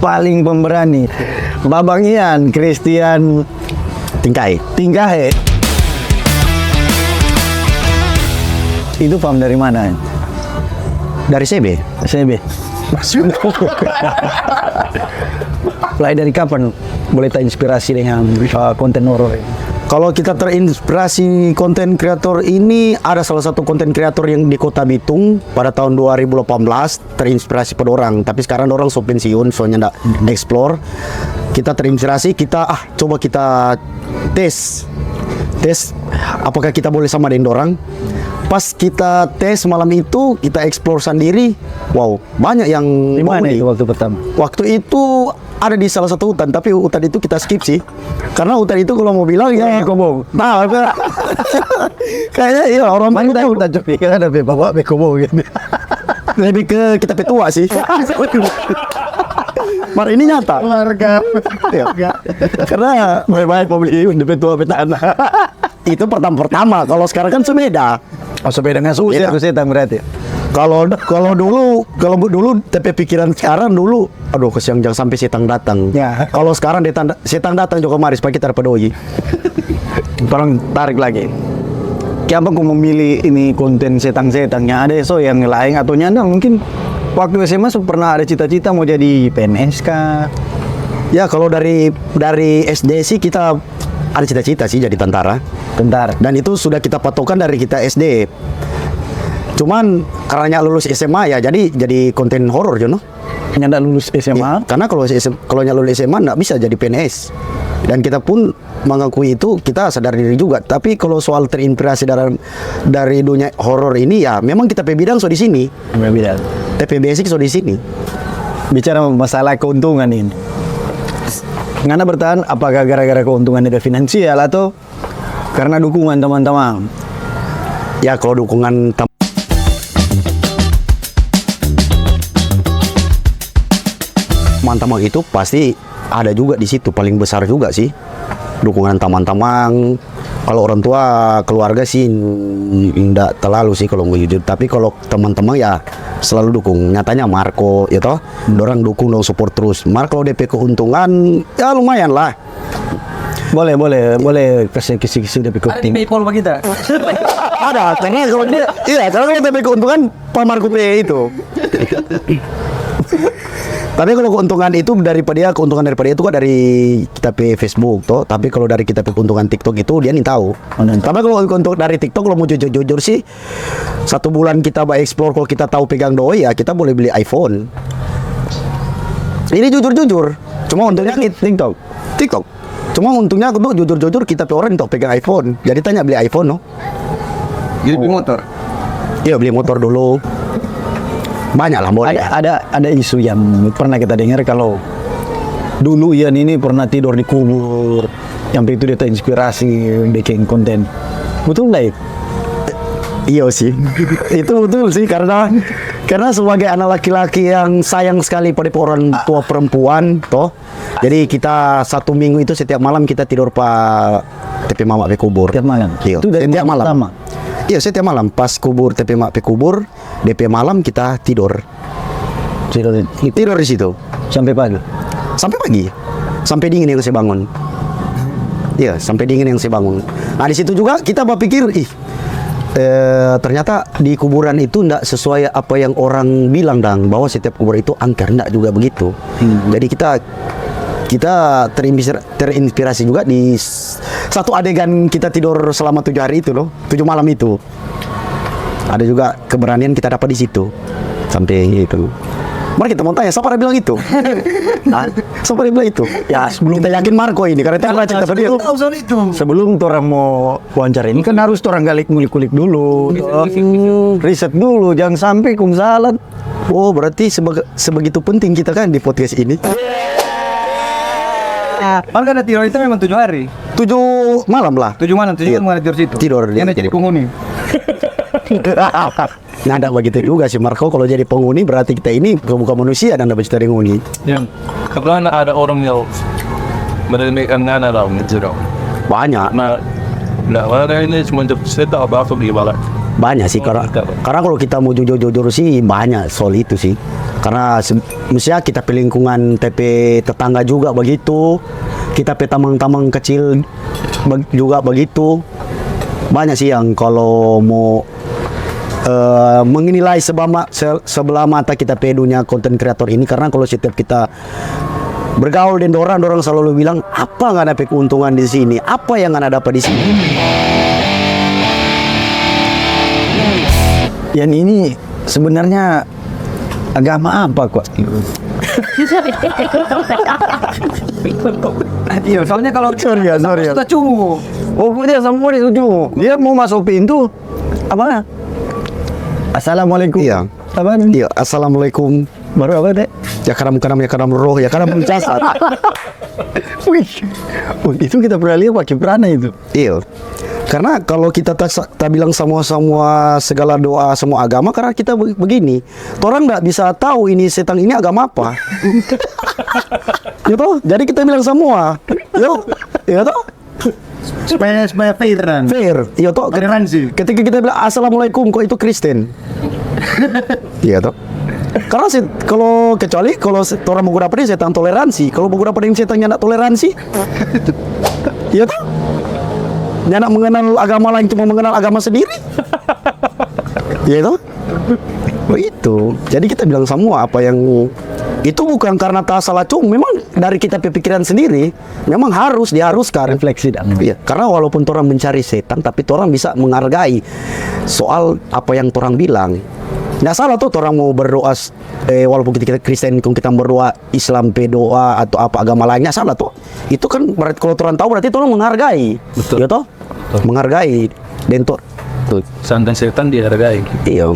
paling pemberani. Babang Ian, Christian Tingkai. Itu paham dari mana? Dari CB. Mulai dari kapan boleh terinspirasi dengan konten horor ini? Kalau kita terinspirasi konten kreator ini, ada salah satu konten kreator yang di Kota Bitung pada tahun 2018 terinspirasi pada orang, tapi sekarang orang so pensiun, soalnya nggak explore. Kita terinspirasi, kita coba kita tes apakah kita boleh sama dengan orang. Pas kita tes malam itu, kita explore sendiri, wow, banyak yang Di mana unik. itu waktu pertama? Waktu itu ada di salah satu hutan, tapi hutan itu kita skip sih. Karena hutan itu kalau mau bilang ya Bekobo. Nah, kayaknya iya orang Mana tahu tak coba kan ada bawa Bekobo gitu. lebih ke kita petua sih. Mar ini nyata. Warga. Karena baik-baik mau beli untuk petua petana. Itu pertama. Kalau sekarang kan sepeda. Oh, sepeda dengan Beda. setan berarti. Kalau dulu tapi pikiran sekarang dulu, aduh kesiang jangan sampai setan datang. Ya. Kalau sekarang setan datang juga mari supaya kita dapat doi. Tolong tarik lagi. Kenapa kau memilih ini konten setang-setangnya? Ada yang lain atau nyanda mungkin waktu SMA pernah ada cita-cita mau jadi PNS kah? Ya kalau dari SD sih kita ada cita-cita sih jadi tentara. Dan itu sudah kita patokan dari kita SD. Cuman karena lulus SMA ya jadi konten horor Jono. Nyanda lulus SMA. Ya, karena kalau lulus SMA nggak bisa jadi PNS. Dan kita pun mengakui itu, kita sadar diri juga. Tapi kalau soal terinspirasi dari dunia horor ini ya memang kita bidang so di sini. Beda. TP basic so di sini. Bicara masalah keuntungan ini. Ngana bertahan apakah gara-gara keuntungan dari finansial atau karena dukungan teman-teman? Ya kalau dukungan teman-teman itu pasti ada juga di situ, paling besar juga sih dukungan teman-teman. Kalau orang tua keluarga sih enggak terlalu sih kalau mau jujur, tapi kalau teman-teman ya selalu dukung. Nyatanya Marco ya toh, dorang dukung dong, support terus. Marco DP keuntungan ya lumayan lah. Boleh kisi-kisi DP Ada di PayPal bagi kita. Ada, karena kalau dia karena kalau DP keuntungan Pak Marco itu. Tapi kalau keuntungan itu keuntungan daripada itu kan dari kita pe Facebook toh. Tapi kalau dari kita pe keuntungan TikTok itu dia nih tahu. Tapi kalau untuk dari TikTok kalau mau jujur sih, 1 bulan kita explore, kalau kita tahu pegang doi ya kita boleh beli iPhone. Ini jujur. Cuma untungnya TikTok. Cuma untungnya aku tuh jujur kita pe orang untuk pegang iPhone. Jadi tanya beli iPhone no. Jadi beli motor. Iya beli motor dulu. Banyak lah boleh. Ada isu yang pernah kita dengar kalau dulu Ian ini pernah tidur di kubur, yang itu dia terinspirasi bikin konten. Betul nggak? Iya sih. Itu betul sih karena sebagai anak laki-laki yang sayang sekali pada orang tua perempuan toh. Jadi kita 1 minggu itu setiap malam kita tidur TP mama pe kubur. Setiap malam. Iya. Itu dari setiap malam. pertama? Iya, setiap malam pas kubur TP mak pe kubur, DP malam kita tidur. Tidur di situ Sampai pagi. Sampai dingin yang saya bangun. Iya, sampai dingin yang saya bangun. Nah, di situ juga kita berpikir, ternyata di kuburan itu enggak sesuai apa yang orang bilang bahwa setiap kubur itu angker, enggak juga begitu. Jadi kita terinspirasi juga di satu adegan kita tidur selama 7 hari itu loh, 7 malam itu. Ada juga keberanian kita dapat di situ. Sampai itu. Mari kita mau tanya, siapa yang bilang itu? Siapa yang bilang itu? Ya, sebelum kita yakin Marco ini, karena kita cerita tadi. Sebelum orang mau wawancara ini kan harus orang ngulik-ngulik dulu, riset dulu, jangan sampai salah. Oh, berarti sebegitu penting kita kan di podcast ini. Malah kan tidur itu memang 7 hari. 7 malam lah. 7 malam, 7 malam tidur situ. Tidur. Yang jadi penghuni. Nah, ada begitu juga sih Marco. Kalau jadi penghuni berarti kita ini bukan manusia dan dapat jadi penghuni. Yang kebetulan ada orang yang meremehkan anak orang itu. Banyak. Nah, ada ini cuma cerita apa gimana? Banyak sih karena kalau kita mau jujur sih banyak soal itu sih. Karena mestinya kita pe lingkungan TP tetangga juga begitu, kita pe tamang-tamang kecil juga begitu. Banyak sih yang kalau mau menilai sebelah mata kita pe dunia konten kreator ini, karena kalau setiap kita bergaul dengan orang selalu bilang apa nggak ada keuntungan di sini, apa yang nggak dapat di sini. Yang ini sebenarnya agama apa kok? Iya, soalnya kalau Sorry ya. kita cungu. Oh, dia sama dia setuju. Dia mau masuk pintu apa? Assalamualaikum. Iya. Apa? Iya, assalamualaikum. Baru apa deh? Ya karam roh, ya karam jasad. Wih, itu kita pernah lihat pakai perana itu. Iya. Karena kalau kita tak bilang semua segala doa semua agama, karena kita begini, orang nggak bisa tahu ini setan ini agama apa. Ya toh, jadi kita bilang semua, yuk, ya toh, Supaya fair kan. fair, ya toh. Toleransi. Ketika kita bilang assalamualaikum, kok itu Kristen? Iya toh. Karena kalau kecuali kalau orang menggunakan ini setan toleransi, kalau menggunakan ini setannya tidak toleransi, iya toh. Dia nak mengenal agama lain, cuma mengenal agama sendiri. Ya itu. Begitu. Jadi kita bilang semua apa yang itu bukan karena tak salah, memang dari kita pikiran sendiri, memang diharuskan Refleksi dan. Iya, karena walaupun orang mencari setan, tapi orang bisa menghargai soal apa yang orang bilang. Nggak salah tuh orang mau berdoa, walaupun kita Kristen, kita berdoa Islam doa atau apa agama lainnya, salah tuh. Itu kan berarti kalau orang tahu berarti orang menghargai. Betul. Ya toh? Menghargai dan tuh. Santan setan dihargai. Iya.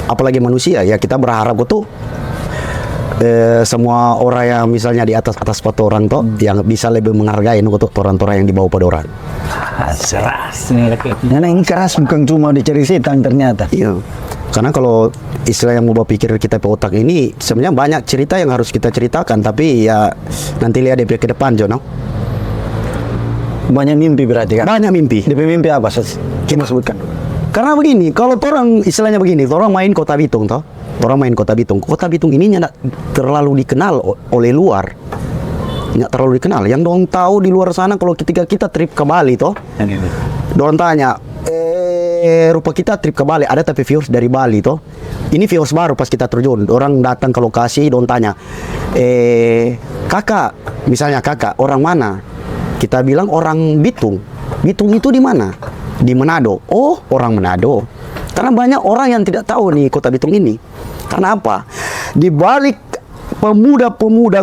Apalagi manusia ya, kita berharap tuh semua orang yang misalnya di atas foto orang tuh yang bisa lebih menghargai tuh orang-orang yang di bawah pada orang. Keras nih. Nah, ini keras bukan cuma dicari setan ternyata. Iya. Karena kalau istilah yang mau pikir kita pe otak ini sebenarnya banyak cerita yang harus kita ceritakan, tapi ya nanti lihat DP ke depan Jono. Banyak mimpi berarti kan? Banyak mimpi. DP mimpi apa? Kita sebutkan. Karena begini, kalau orang istilahnya begini, orang main Kota Bitung toh. Orang main Kota Bitung. Kota Bitung ini tidak terlalu dikenal oleh luar. Tidak terlalu dikenal. Yang dong tahu di luar sana kalau ketika kita trip ke Bali toh. Dong tanya, rupa kita trip ke Bali, ada tapi viewers dari Bali toh. Ini viewers baru pas kita terjun. Orang datang ke lokasi, dong tanya, kakak, misalnya kakak, orang mana? Kita bilang orang Bitung. Bitung itu di mana? Di Manado. Oh, orang Manado. Karena banyak orang yang tidak tahu nih Kota Bitung ini. Karena apa? Di balik pemuda-pemuda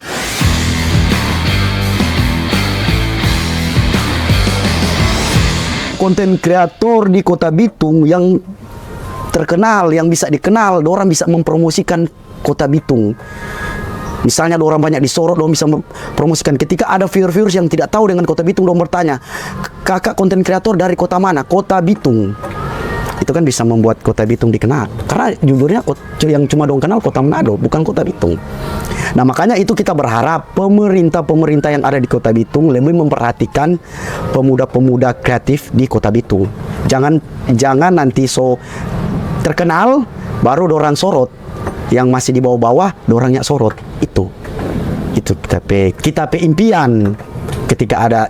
konten kreator di Kota Bitung yang terkenal, yang bisa dikenal, orang bisa mempromosikan Kota Bitung. Misalnya ada orang banyak disorot, orang bisa mempromosikan. Ketika ada viewers yang tidak tahu dengan Kota Bitung, orang bertanya, kakak konten kreator dari kota mana? Kota Bitung. Itu kan bisa membuat Kota Bitung dikenal. Karena judulnya yang cuma dong kenal Kota Manado, bukan Kota Bitung. Nah makanya itu kita berharap pemerintah yang ada di Kota Bitung lebih memperhatikan pemuda-pemuda kreatif di Kota Bitung. Jangan nanti so terkenal baru dorang sorot, yang masih di bawah-bawah dorangnya sorot. Itu kita pe impian ketika ada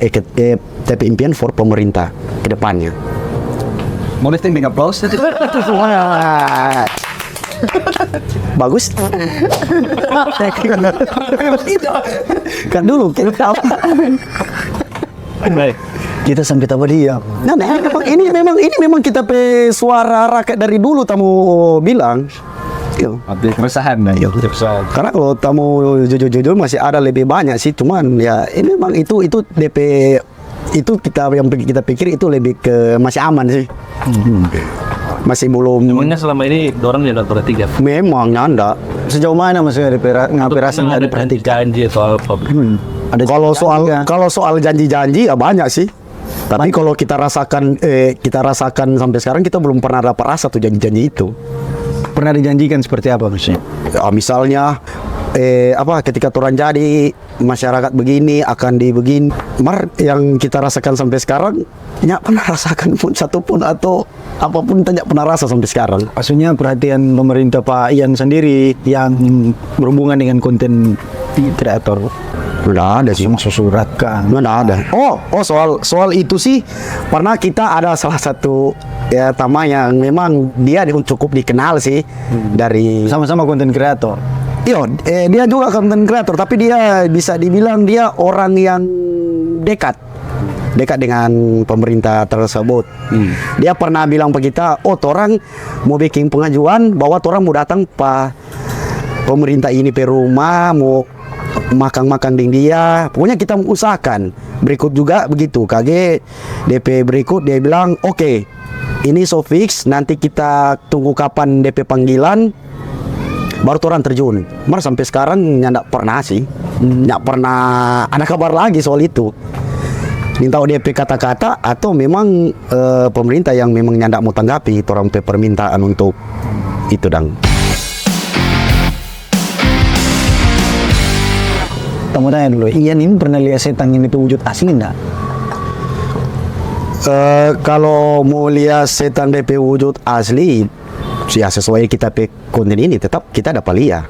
tapi impian for pemerintah ke depannya. Boleh standing applause? Bagus. Kan dulu kita Baik. Kita sampai tahu dia. Nah, ini memang kita pe suara rakyat dari dulu tamu bilang. Yo. Update keresahan dah. Karena kalau tamu jujur masih ada lebih banyak sih, cuman ya ini memang itu DP itu yang kita pikir itu lebih ke masih aman sih. Masih belum. Semuanya selama ini dorang tidak bertiga. Memang nyanda. Sejauh mana maksudnya ngaperasanya ada berhenti janji soal apa? Ada Kalau soal janji-janji ya banyak sih. Tapi kalau kita rasakan sampai sekarang kita belum pernah dapat rasa tuh janji-janji itu. pernah dijanjikan seperti apa maksudnya? Ya, misalnya ketika turun jadi masyarakat begini akan begini yang kita rasakan sampai sekarang nggak pernah rasakan pun satu pun atau apapun tidak pernah rasa sampai sekarang. Maksudnya perhatian pemerintah Pak Ian sendiri yang berhubungan dengan konten kreator. Nggak ada sih. Masuk surat kan. Nggak ada. Soal itu sih pernah kita ada salah satu ya Tama yang memang dia cukup dikenal sih dari Sama-sama konten kreator. Iya, dia juga konten kreator, tapi dia bisa dibilang dia orang yang dekat dengan pemerintah tersebut. Dia pernah bilang ke kita, orang mau bikin pengajuan bahwa orang mau datang pak pemerintah ini ke rumah, mau makan dengan dia. Pokoknya kita usahakan. Berikut juga begitu. KG DP berikut dia bilang, oke, ini so fix, nanti kita tunggu kapan DP panggilan. Baru orang terjun. Sampai sekarang nggak pernah sih, nggak pernah ada kabar lagi soal itu. Minta DP kata-kata atau memang pemerintah yang memang nggak mau tanggapi orang permintaan untuk itu dang. Kamu tanya dulu, Ian ini pernah lihat setan yang itu wujud asli enggak? Kalau mau lihat setan DP wujud asli, ya sesuai kita konten ini tetap kita dapat lihat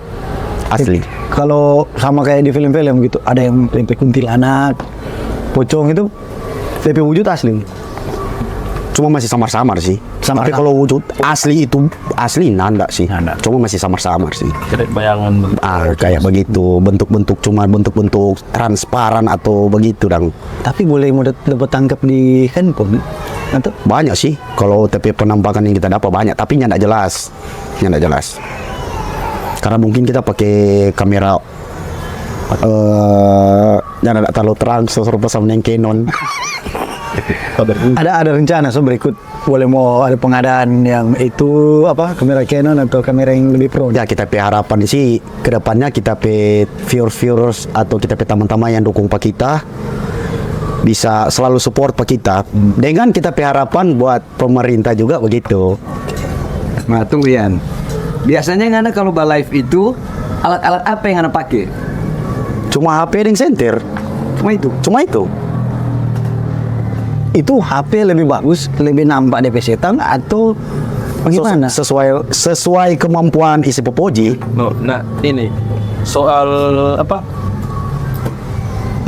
asli. Kalau sama kayak di film-film gitu, ada yang DP kuntilanak, pocong itu DP wujud asli. Cuma masih samar-samar sih. Samar-samar. Tapi kalau wujud asli itu asli nanda sih. Nanda. Cuma masih samar-samar sih. Kayak bayangan. Kayak begitu, bentuk-bentuk cuma bentuk-bentuk transparan atau begitu dang. Tapi boleh mau dapat tangkap di handphone atau? Banyak sih. Kalau TP penampakan yang kita dapat banyak, tapi nggak jelas. Nggak jelas. Karena mungkin kita pakai kamera yang tidak terlalu terang serupa sama yang Canon. Ada rencana berikut boleh mau ada pengadaan yang itu kamera Canon atau kamera yang lebih pro? Ya kita harapan sih kedepannya kita viewers atau kita teman-teman yang dukung Pak kita bisa selalu support Pak kita dengan kita harapan buat pemerintah juga begitu. Nah, tunggu Ian. Biasanya yang Anda kalau live itu alat-alat apa yang Anda pakai? Cuma HP dan center. Cuma itu. Itu HP lebih bagus, lebih nampak DP setan atau bagaimana? Sesuai kemampuan isi Popoji. Nah, ini soal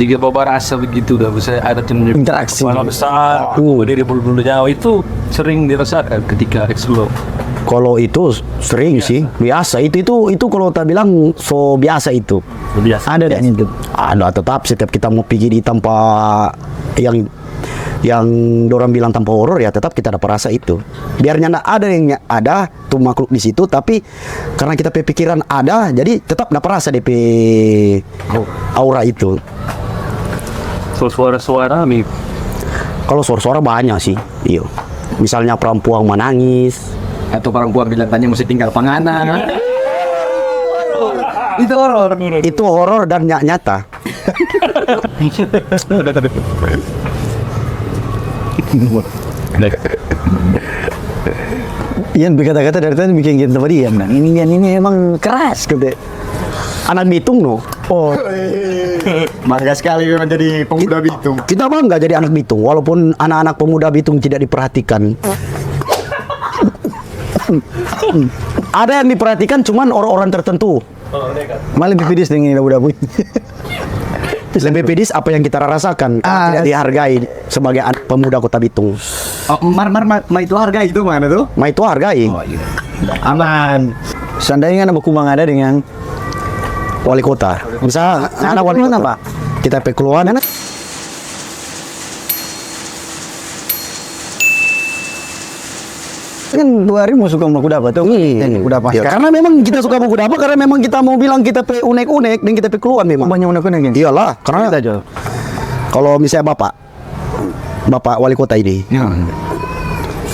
tiga bawa rasa begitu dah. Bisa ada Interaksi. kepala besar, dari bulu-bulu jauh itu sering dirasakan ketika explore. Kalau itu sering sih, biasa. Itu kalau tak bilang so biasa itu. Biasa. Ada dan itu. Ada, tetap setiap kita mau pergi di tanpa yang dorang bilang tanpa horor ya tetap kita dapat rasa itu. Biarnya ada yang ada tuh makhluk di situ, tapi karena kita pikiran ada, jadi tetap dapat rasa DP aura itu. So suara-suara nih. Kalau suara-suara banyak sih, iya. Misalnya perempuan menangis, Atau perempuan bilang tanya mesti tinggal pangana. Itu horor. itu horor dan nyata. Ian berkata-kata dari tadi bikin kita diam. Nah, ini emang keras gitu. Anak Bitung no. Oh, Bangga sekali memang jadi pemuda Bitung. Kita bangga jadi anak Bitung, walaupun anak-anak pemuda Bitung tidak diperhatikan. Ada yang diperhatikan cuman orang-orang tertentu. malah lebih pedis dengan udah Lebih pedis apa yang kita rasakan tidak dihargai sebagai pemuda Kota Bitung. Ma itu harga itu mana tuh? Ma itu hargai. aman. Seandainya anak berkembang ada dengan Wali kota. Bisa anak wali kota. apa? Kita keluar anak. Kan 2 hari mau suka buku dapat tuh. Udah pas. Ya, karena memang kita suka buku apa? Karena memang kita mau bilang kita unek-unek dan kita keluar memang. Banyak unek-unek gitu. Iyalah, karena Kita aja. kalau misalnya Bapak wali kota ini. Ya.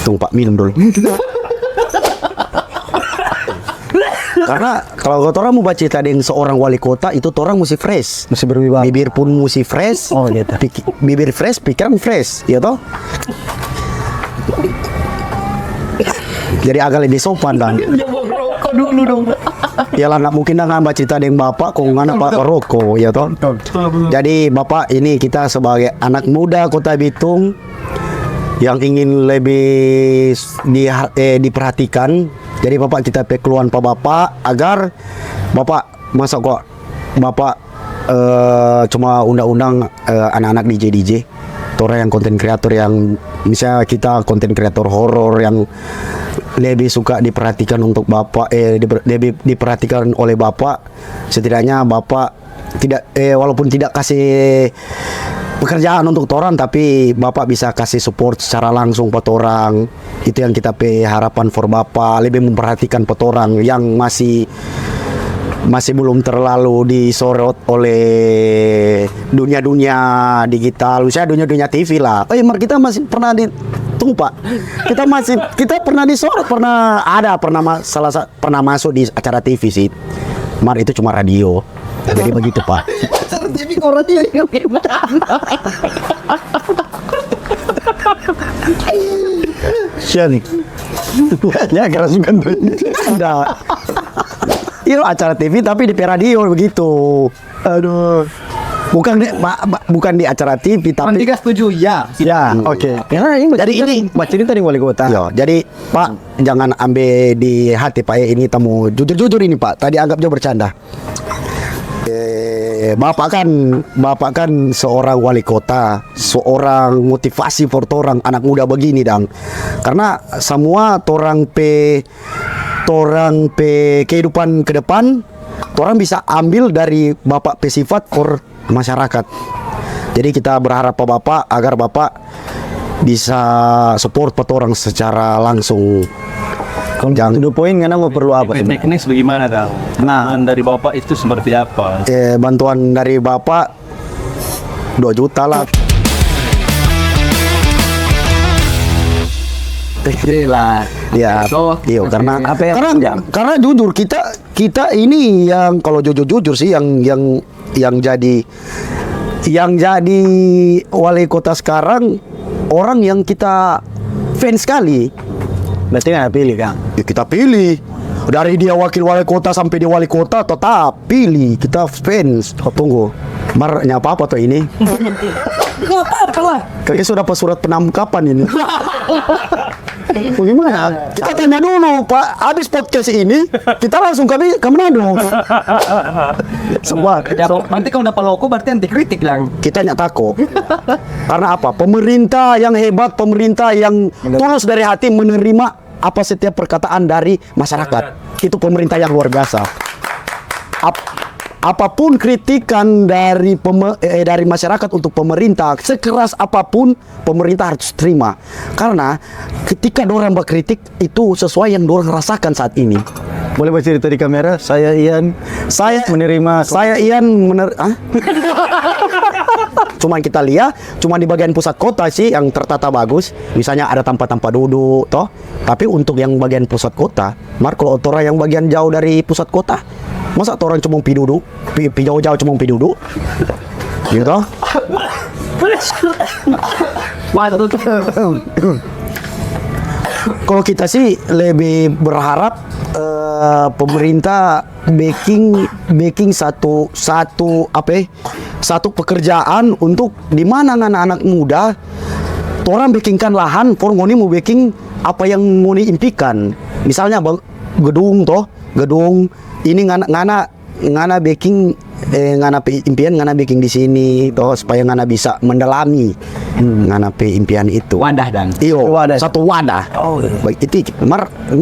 Tunggu Pak, minum dulu. Karena kalau orang mau baca cerita dengan seorang wali kota itu orang mesti fresh. Masih berwibawa. Bibir pun mesti fresh. Oh, gitu. Bibir fresh, pikiran fresh, ya toh? Jadi agak lebih sopan dan dulu dong. Yalah nggak mungkin dah ngambah cerita dengan bapak kok ngana pak rokok ya toh. Jadi bapak ini kita sebagai anak muda Kota Bitung yang ingin lebih diperhatikan. Jadi bapak kita keluhan pak bapak agar bapak masa kok bapak cuma undang-undang anak-anak DJ orang yang konten kreator yang misalnya kita konten kreator horor yang lebih suka diperhatikan untuk bapak lebih diperhatikan oleh bapak, setidaknya bapak tidak walaupun tidak kasih pekerjaan untuk orang tapi bapak bisa kasih support secara langsung buat orang. Itu yang kita harapan for bapak, lebih memperhatikan buat orang yang masih belum terlalu disorot oleh dunia-dunia digital, misalnya dunia-dunia TV lah. Mar kita masih pernah tunggu Pak. Kita pernah disorot, pernah masuk di acara TV sih. Mar itu cuma radio. Jadi begitu Pak. TV kok radio yang Siapa nih? Ya kerasukan tuh. Udah. Itu acara TV tapi di radio begitu. Aduh. Bukan di acara TV tapi 37 ya. Ya, oke. Karena ini Jadi ini cerita di wali kota. Yo, jadi Pak jangan ambil di hati Pak ya, ini tamu jujur ini Pak. Tadi anggap dia bercanda. Bapak kan seorang wali kota, seorang motivasi for orang anak muda begini dang. Karena semua torang kehidupan ke depan, orang bisa ambil dari bapak sifat for masyarakat. Jadi kita berharap Pak Bapak agar Bapak bisa support orang secara langsung. Jangan to the point karena mau perlu apa? Teknis bagaimana dong? Nah, dari bapak itu seperti apa? Bantuan dari Bapak 2 juta lah. Lah. Ya, So, iya karena apa yang karena jujur kita ini yang kalau jujur sih yang jadi wali kota sekarang orang yang kita fans sekali. Berarti nggak pilih Kang? Ya kita pilih dari dia wakil wali kota sampai dia wali kota tetap pilih kita fans. Tunggu, Mar nyapa apa tuh ini? Nggak apa-apa lah. Kayaknya sudah pas surat penangkapan ini. Bagaimana? Kita tanya dulu Pak, habis podcast ini kita langsung ke Manado. Semua. Nanti kalau dapat loko berarti anti kritik lang. Kita nyak takut. Karena apa? Pemerintah yang hebat, pemerintah yang tulus dari hati menerima apa setiap perkataan dari masyarakat. Itu pemerintah yang luar biasa. Apapun kritikan dari masyarakat untuk pemerintah, sekeras apapun pemerintah harus terima. Karena ketika dorang berkritik itu sesuai yang dorang rasakan saat ini. Boleh bercerita di kamera? Saya Ian menerima. Cuman kita lihat, cuma di bagian pusat kota sih yang tertata bagus. Misalnya ada tempat-tempat duduk, toh. Tapi untuk yang bagian pusat kota, kalau orang yang bagian jauh dari pusat kota, masa orang cuma duduk, jauh-jauh cuma duduk, gitu? Kalau kita sih lebih berharap pemerintah making satu pekerjaan untuk di mana anak-anak muda orang bikinkan lahan for ngoni mau bikin apa yang ngoni impikan. Misalnya gedung ini ngana baking ngana impian ngana baking di sini toh supaya ngana bisa mendalami ngana impian itu. Wadah dan. Iyo, satu wadah. Oh, iya. Baik itu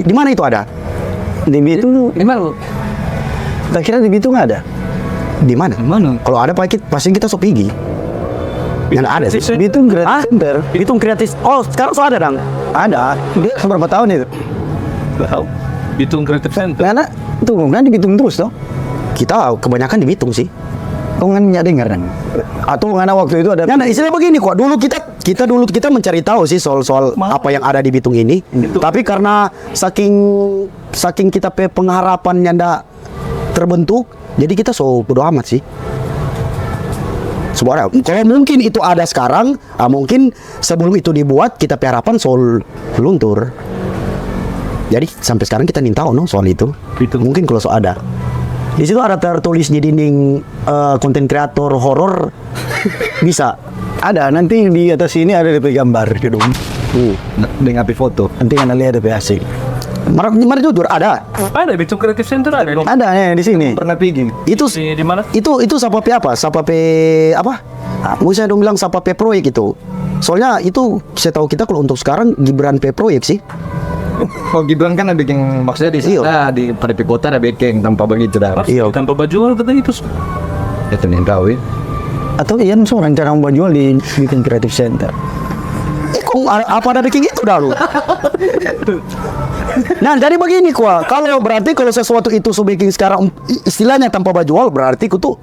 di mana itu ada? Di Bitung. Gimana? Tak kira di Bitung ada. Di mana? Mana? Kalau ada pasti kita so pergi. Yang ada sih. Bitung Creative Center. Bitung kreatif. Oh, sekarang so ada dong. Ada. Dia seberapa tahun itu? Bitung Creative Center. Karena tuh kan di Bitung terus toh. Kita kebanyakan di Bitung sih. Kau kan nggak dengar kan? Atau karena waktu itu ada. Nah, istilah begini kok. Dulu kita mencari tahu sih soal apa yang ada di Bitung ini. Tapi karena saking kita pengharapannya ndak terbentuk, jadi kita so bodo amat sih. Sebenarnya kalau mungkin itu ada sekarang, mungkin sebelum itu dibuat kita harapan soal luntur. Jadi sampai sekarang kita nih tahu no soal itu. Mungkin kalau so ada. Di situ ada tertulis di dinding konten kreator horor bisa. Ada, nanti di atas sini ada DP gambar gedung. Dengan api foto. Nanti kan lihat DP hasil. Mari jujur ada. Ada di Creative Center ada. Ada ya di sini. Pernah pergi. Itu Di mana? itu Sapape apa? Sapape apa? Mungkin saya dong bilang Sapape proyek itu. Soalnya itu saya tahu kita kalau untuk sekarang Gibran P proyek sih. Oh Gibran kan ada bikin maksudnya di sana di pada kota ada bikin tanpa begitu dah. Iya. Tanpa baju kata itu. Itu nih tahu ya. Atau Ian seorang rencana mau jual di bikin Creative Center. Kok apa ada bikin itu dah lu? Nah jadi begini kuah. Kalau berarti kalau sesuatu itu so bikin sekarang istilahnya tanpa baju berarti kutu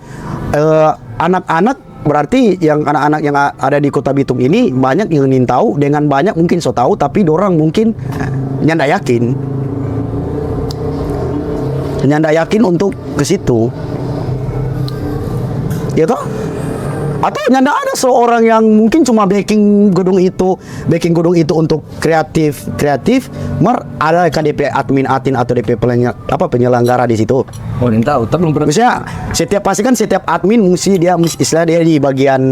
anak-anak berarti yang anak-anak yang ada di Kota Bitung ini banyak yang ingin tahu dengan banyak mungkin so tahu tapi dorang mungkin nyanda yakin untuk ke situ ya toh atau nyanda ada seorang yang mungkin cuma backing gedung itu untuk kreatif ada KDP admin atau DP penyelenggara di situ. Oh ini tahu tapi belum pernah. Misalnya setiap admin dia istilah dia di bagian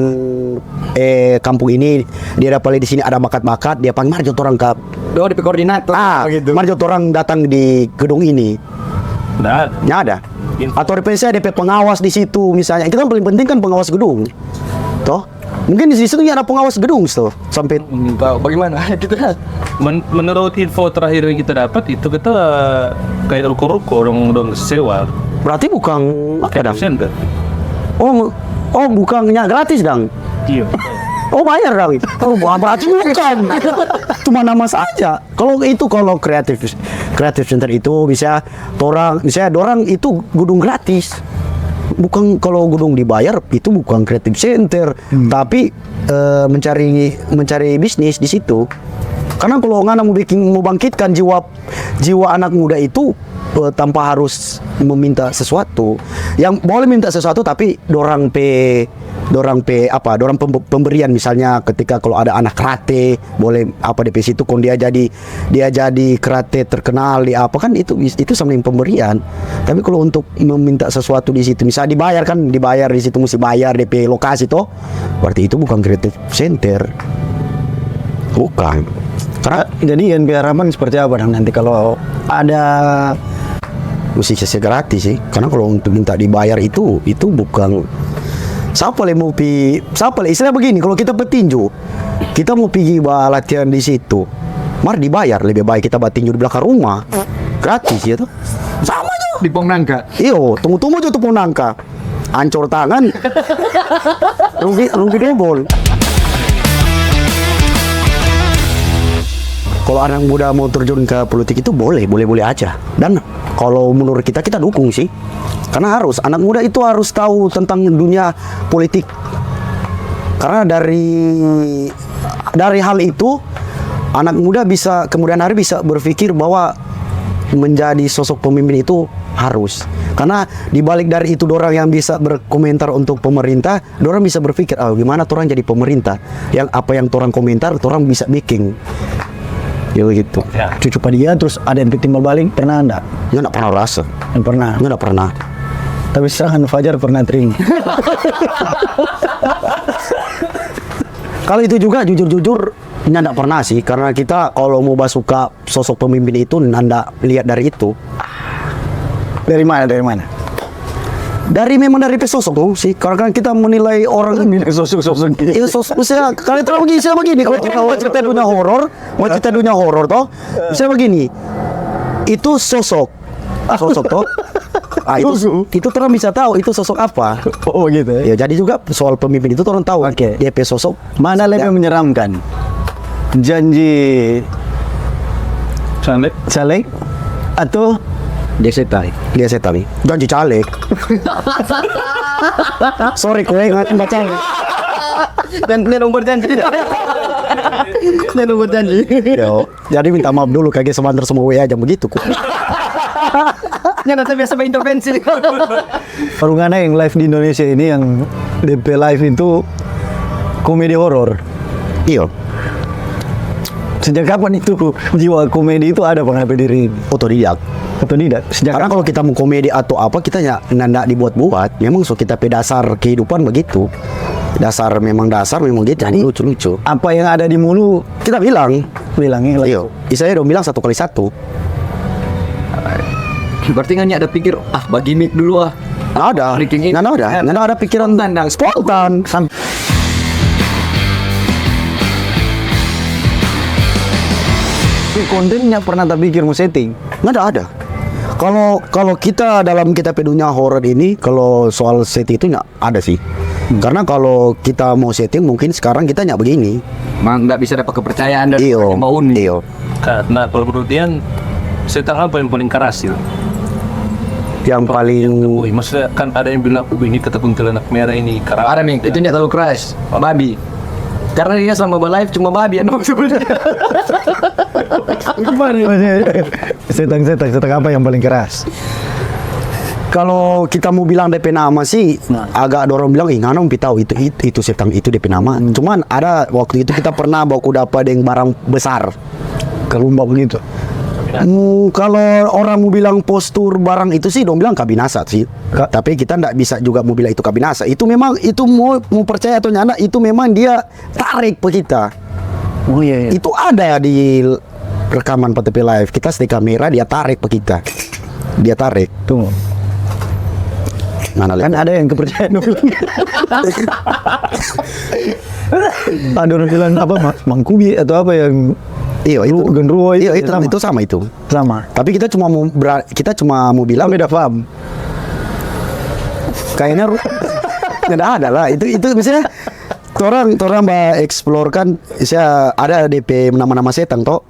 kampung ini dia dapat di sini ada bakat dia panggil mari orang ke DP koordinator. gitu. Mari orang datang di gedung ini. Nggak ada. Atau DP pengawas di situ misalnya. Itu kan paling penting kan pengawas gedung. Toh? Mungkin di situ ada pengawas gedung tuh sampai Tahu bagaimana kita. Menurut info terakhir yang kita dapat itu kita kayak ruko-ruko orang sewa. berarti bukan apa Creative dang? Center. Oh bukannya gratis dang. Iya. Oh bayar dong. Oh berarti bukan. Cuma nama saja. Kalau kreatif center itu bisa dorang itu gedung gratis. Bukan kalau gedung dibayar itu bukan creative center, tapi mencari bisnis di situ. Karena kalau ngana mau bangkitkan jiwa anak muda itu tanpa harus meminta sesuatu. Yang boleh minta sesuatu tapi dorang pemberian misalnya ketika kalau ada anak karate boleh DP situ kalau dia jadi karate terkenal di apa kan itu sama dengan pemberian. Tapi kalau untuk meminta sesuatu di situ misalnya dibayar di situ mesti bayar DP lokasi toh. Berarti itu bukan creative center. Bukan. Karena Jadi Ian harapan seperti apa dong nanti kalau ada mesti sesuai gratis sih. Karena kalau untuk minta dibayar itu bukan. Siapa istilah begini, kalau kita petinju, kita mau pergi latihan di situ, mari dibayar, lebih baik kita tinju di belakang rumah, gratis ya tuh, sama aja. Di Pongnangka. Iyo, tunggu aja tuh Pongnangka, ancur tangan, rugi double. Kalau anak muda mau terjun ke politik itu boleh aja, dan kalau menurut kita dukung sih. Karena anak muda itu harus tahu tentang dunia politik. Karena dari hal itu anak muda bisa kemudian hari bisa berpikir bahwa menjadi sosok pemimpin itu harus. Karena dibalik dari itu dorang yang bisa berkomentar untuk pemerintah, dorang bisa berpikir, gimana orang jadi pemerintah? Yang apa yang orang komentar, orang bisa bikin. Ya gitu. cucu dia terus ada yang timbal balik pernah enggak? Nggak pernah rasa. Nggak pernah. Tapi serangan Fajar pernah terima. Kalau itu juga jujur nggak pernah sih, karena kita kalau mau suka sosok pemimpin itu nanda lihat dari itu. Dari mana? Memang dari sosok tuh sih, karena kan kita menilai orang Sosok-sosok gitu. itu sosok. Misalnya kalau terlalu begini, kalau kita mau cerita dunia horor toh, misalnya begini, itu sosok toh. Itu orang bisa tahu itu sosok apa. Oh gitu Ya jadi juga soal pemimpin itu orang tahu. Oke. DP sosok Mana lebih menyeramkan? Janji caleg atau Dia setai. dia setan nih. Janji caleg. Sorry kowe nggak caleg. dan nomor janji? Nomor janji. Yo, jadi minta maaf dulu kaget sebentar semua WA aja begitu kok. Nanti biasa intervensi. Perungannya yang live di Indonesia ini yang DP live itu komedi horor. Iya. Sejak kapan itu jiwa komedi itu ada Bang Happy diri? Otodidak. Atau tidak? Sejak Karena kapan? kalau kita mau komedi atau apa, kita nggak dibuat-buat. Memang so kita pe dasar kehidupan begitu. Memang gitu. Jadi- Lucu-lucu. Apa yang ada di mulut Kita bilang, bilangnya iyo, saya dong bilang 1x1. Berarti nggak ada pikir, bagi mic dulu Nggak ada, Breaking in. nggak ada pikiran spontan. kontennya pernah tak pikir mau setting. Nggak ada. Kalau kita dalam kita dunia horor ini, kalau soal setting itu nggak ada sih. Karena kalau kita mau setting, mungkin sekarang kita nggak begini. Mang nggak bisa dapat kepercayaan dari Iyo, mau nih. iyo. Karena kalau menurut Ian, setan apa yang paling keras itu? Yang paling Wih, maksudnya kan ada yang bilang, ini kata kuntilanak merah ini keras. Ada nih, itu nggak terlalu keras, babi. Karena dia selama live cuma babi ya sebenarnya. Setang apa yang paling keras? kalau kita mau bilang DP nama sih agak dorong bilang ngana umpi tahu itu setang itu DP nama. Cuman ada waktu itu kita pernah bawa kuda apa dengan barang besar. Kelumba begitu. Kalau orang mau bilang postur barang itu sih dong bilang kabinasa sih. Tapi kita ndak bisa juga mau bilang itu kabinasa. Itu memang itu mau percaya atau nyana itu memang dia tarik pe kita. Oh iya. Itu ada ya di rekaman PTP Live. Kita setir kamera dia tarik pe kita. Dia tarik. Tunggu. Mana Kan lihat? ada yang kepercayaan dulu. Ada orang bilang apa mangkubi atau apa yang Iya itu. genruwo Iya itu sama itu. sama. Tapi kita cuma mau bilang Beda paham. kayaknya nggak ada lah. Itu misalnya orang explore kan saya ada DP nama-nama setan toh.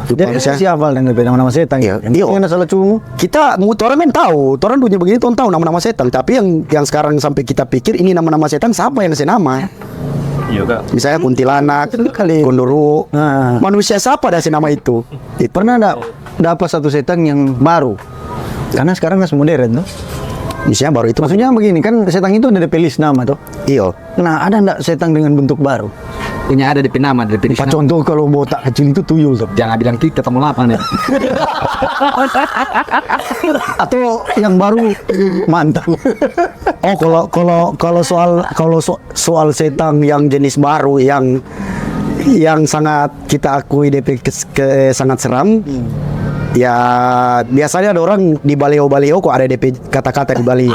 Jadi siapa yang beda nama setan? Iya. Yang mana salah cuma? Kita orang kan tahu, orang dunia begini tuh tahu nama-nama setan. Tapi yang sekarang sampai kita pikir ini nama-nama setan siapa yang ngasih nama? Iya kak. Misalnya kuntilanak, Kali. gondoruo. Nah. Manusia siapa dah nama itu? Pernah dapat satu setan yang baru? Karena sekarang kan modern tuh. Misalnya baru itu. Maksudnya begini kan setan itu ada DP list nama tuh. Iyo. Nah ada ndak setan dengan bentuk baru? Punya ada DP nama, DP Pak contoh kalau botak kecil itu tuyul tuh. Jangan bilang kita ketemu lapan ya. Atau yang baru mantan. Oh kalau soal setan yang jenis baru yang sangat kita akui DP sangat seram. Ya biasanya ada orang di baleo kok ada DP kata-kata di Bali.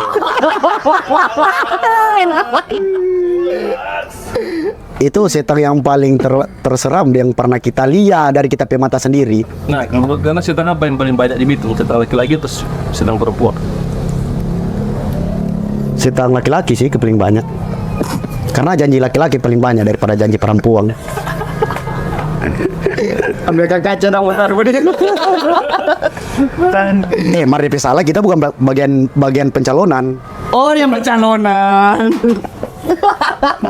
Itu setan yang paling terseram yang pernah kita lihat dari kita pe mata sendiri. Nah, kalau karena setan apa yang paling banyak di Bitung? Setan laki-laki atau setan perempuan? Setan laki-laki sih paling banyak. Karena janji laki-laki paling banyak daripada janji perempuan. Ambilkan kaca dong, bentar. Mari DP salah kita bukan bagian pencalonan. Oh, yang pencalonan.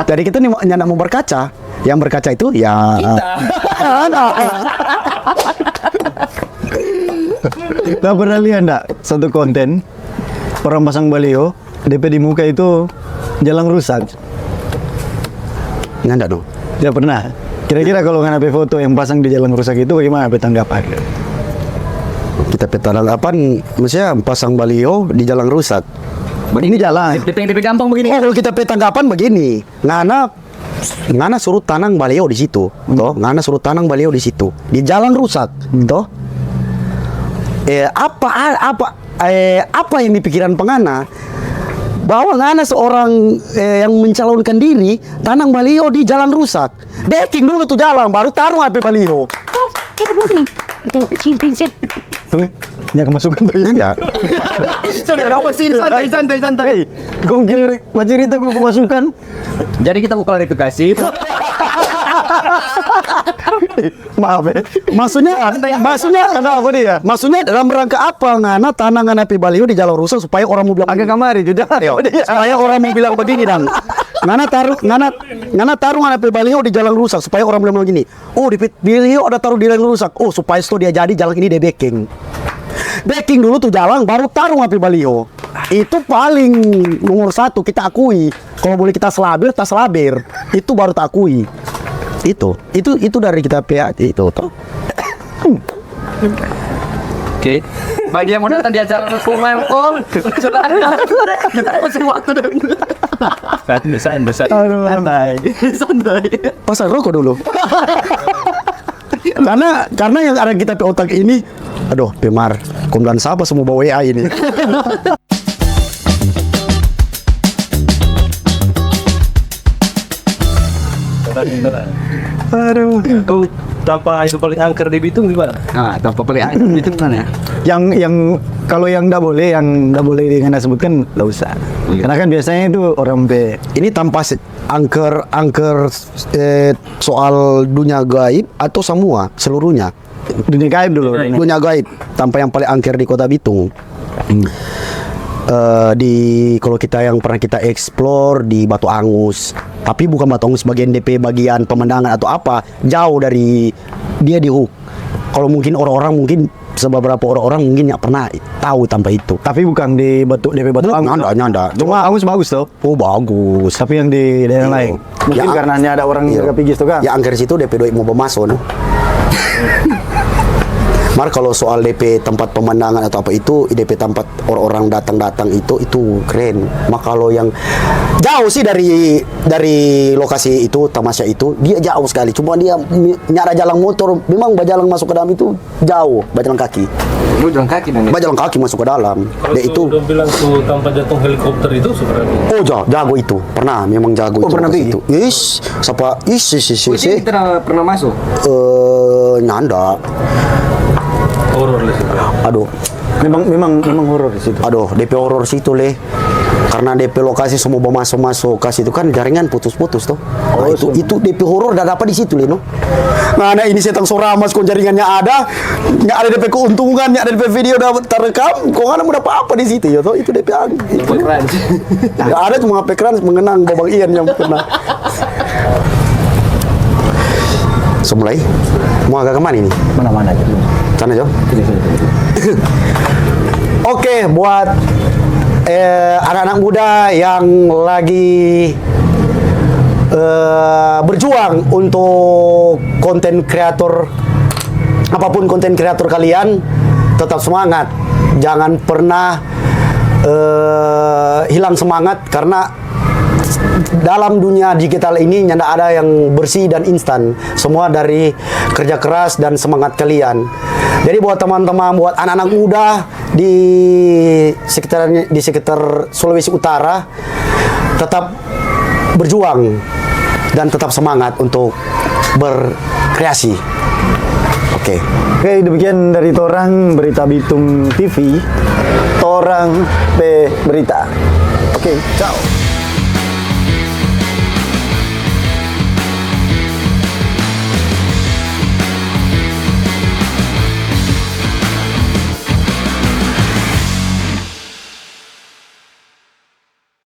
Jadi kita nih nyana mau berkaca. Yang berkaca itu ya Gak pernah lihat ndak satu konten orang pasang baliho DP di muka itu jalan rusak. nggak dong. Tidak pernah. Kira-kira kalau nggak ada foto yang pasang di jalan rusak itu bagaimana tanggapan? Kita peta delapan, maksudnya pasang baliho di jalan rusak. Ini jalan. DP gampang begini. Kalau kita peta tanggapan begini, ngana suruh tanang baliho di situ, toh? Ngana suruh tanang baliho di situ, di jalan rusak, toh? Apa yang di pikiran pengana? Bahwa ngana seorang yang mencalonkan diri tanang baliho di jalan rusak, backing dulu tuh jalan, baru taruh HP baliho. Ya kemasukan tuh Ya. Apa sih? Santai. Kau kira cerita kau kemasukan? Jadi kita mau klarifikasi. Maaf ya. Maksudnya Kenapa dia? Maksudnya dalam rangka apa ngana tanangan HP baliho di jalan rusak supaya orang mau bilang Agak kamari juga. supaya orang mau bilang begini dan ngana taruh HP baliho di jalan rusak supaya orang bilang begini. Oh di baliho ada taruh di jalan rusak. Oh supaya setelah dia jadi jalan ini dia backing dulu tuh jalan baru taruh HP baliho. Itu paling nomor satu kita akui. Kalau boleh kita selabir, itu baru tak akui. Itu dari kita PA itu toh. Oke. Bagi yang mau datang di acara Reform, sudah ada. Masih waktu dong. Besar. Santai. Pasang rokok dulu. karena yang ada kita di otak ini, aduh, Pemar, komdan siapa semua bawa WA ini. Aduh. Oh, tanpa itu paling angker di Bitung gimana? Nah, tanpa pelihara itu mana ya? Yang kalau yang nggak boleh dengan sebutkan nggak usah. Karena kan biasanya itu orang Ini tanpa angker soal dunia gaib atau semua seluruhnya. dunia gaib dulu. Dunia gaib tanpa yang paling angker di Kota Bitung. Kalau kita yang pernah kita explore di Batu Angus, tapi bukan Batu Angus bagian DP, bagian pemandangan atau apa, jauh dari dia di hook. Kalau mungkin orang-orang mungkin beberapa orang-orang mungkin nggak pernah tahu tanpa itu. Tapi bukan di DP Batu Angus. Nyanda. Cuma Angus bagus tuh. Oh bagus. Tapi yang di daerah lain. Mungkin Ya, karena hanya ada orang iya. jaga pigis tuh kan. Ya angker situ DP doi mau bermasuk no. Mar kalau soal DP tempat pemandangan atau apa itu DP tempat orang-orang datang-datang itu keren. Maka kalau yang jauh sih dari lokasi itu tamasya itu dia jauh sekali. Cuma dia nyara jalan motor memang berjalan masuk ke dalam itu jauh, berjalan kaki. Lu jalan kaki dan Berjalan kaki masuk ke dalam. Dia itu udah bilang tuh tanpa jatuh helikopter itu sebenarnya. oh jago itu. Pernah memang jago itu. pernah ke pergi? situ. Siapa kita pernah masuk. nyanda. Horor lah sih. Aduh. Memang horor di situ. Aduh, DP horor situ leh. Karena DP lokasi semua masuk ke situ kan jaringan putus-putus tuh. Nah, itu DP horor udah dapat di situ leh no. Nah, ini setan soramas kok jaringannya ada, nggak ada DP keuntungan, nggak ada DP video udah terekam, kok nggak ada apa-apa di situ ya toh. Itu DP itu. Nggak ada cuma HP keran mengenang Babang Ian yang pernah. Semulai mau agak kemana ini? Mana-mana aja. Sana Jo. Oke, buat anak-anak muda yang lagi berjuang untuk konten kreator, apapun konten kreator kalian, tetap semangat. Jangan pernah hilang semangat karena dalam dunia digital ini tidak ada yang bersih dan instan. Semua dari kerja keras dan semangat kalian. Jadi buat teman-teman, buat anak-anak muda di sekitar Sulawesi Utara, tetap berjuang dan tetap semangat untuk berkreasi. Oke. Oke, demikian dari Torang Berita Bitung TV. Torang Berita. Oke, ciao.